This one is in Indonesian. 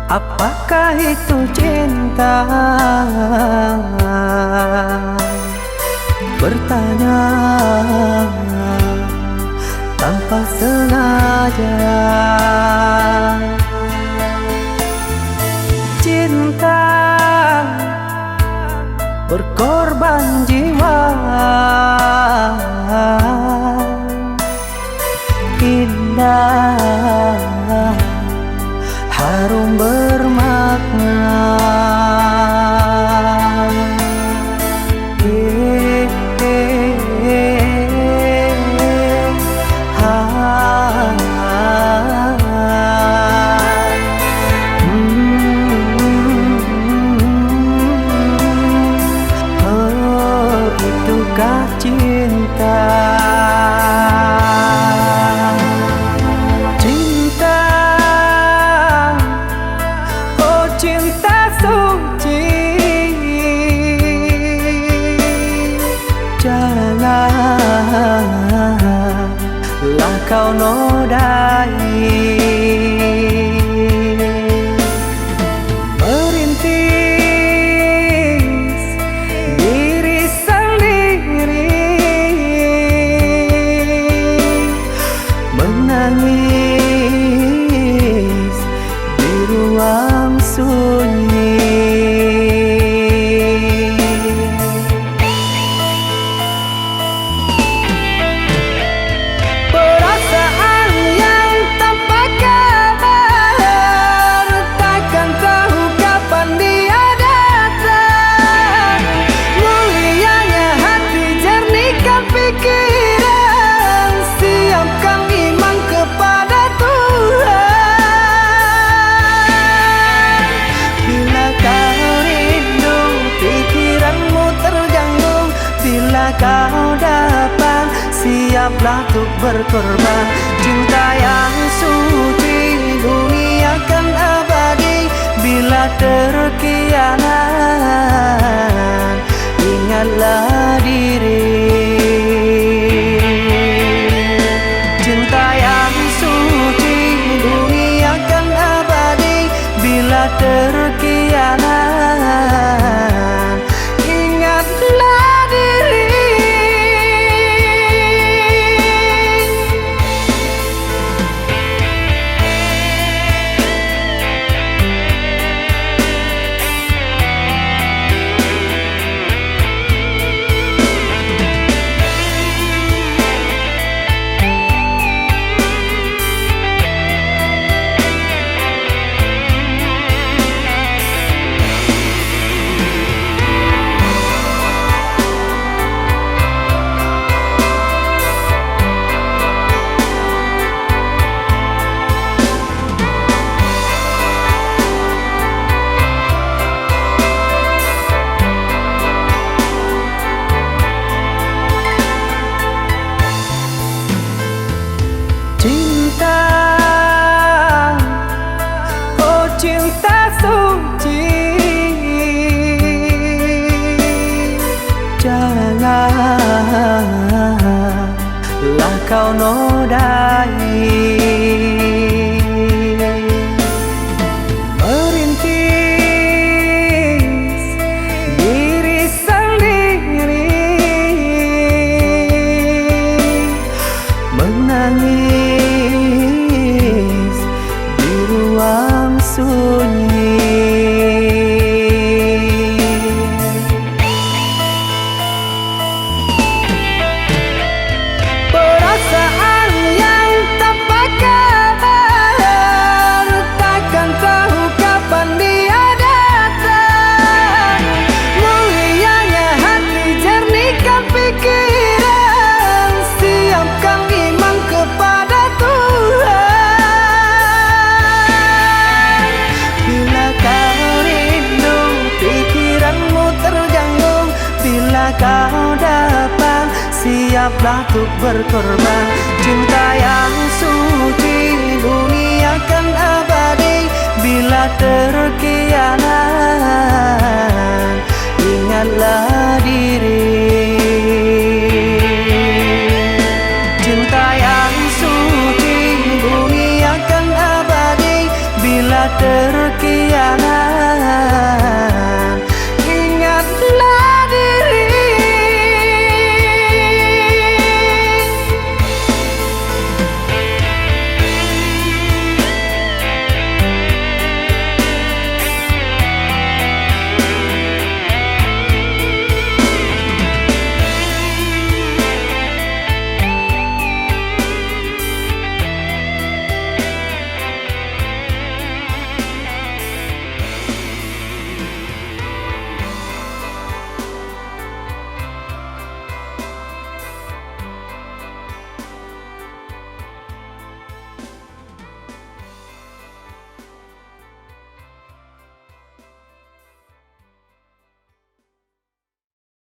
Apakah itu cinta? Bertanya tanpa sengaja. Cinta berkorban jiwa, indah, harum bermakna. Itukah cinta? Cinta, oh cinta suci, janganlah kau nodai. Menangis di ruang sunyi. Perasaan yang tanpa kabar, takkan tahu kapan dia datang. Mulianya hati, jernihkan pikiran, siapkan iman kepada Tuhan. Bila kau rindu, pikiranmu terganggu, bila kau dapat, siaplah untuk berkorban. Cinta yang suci, dunia kan abadi. Bila terkianat, ingatlah diri. Cinta yang suci, dunia kan abadi. Bila terkianat, ingatlah diri. Cinta, oh cinta suci, janganlah kau nodai. Merintis diri sendiri, menangis di ruang sunyi. Perasaan yang tanpa kabar, takkan tahu kapan dia datang. Mulianya hati, jernihkan pikiran, siapkan iman kepada Tuhan. Bila kau rindu, pikiranmu terganggu, bila kau dapat, siaplah untuk berkorban. Cinta yang suci, dunia kan abadi. Bila terkianat,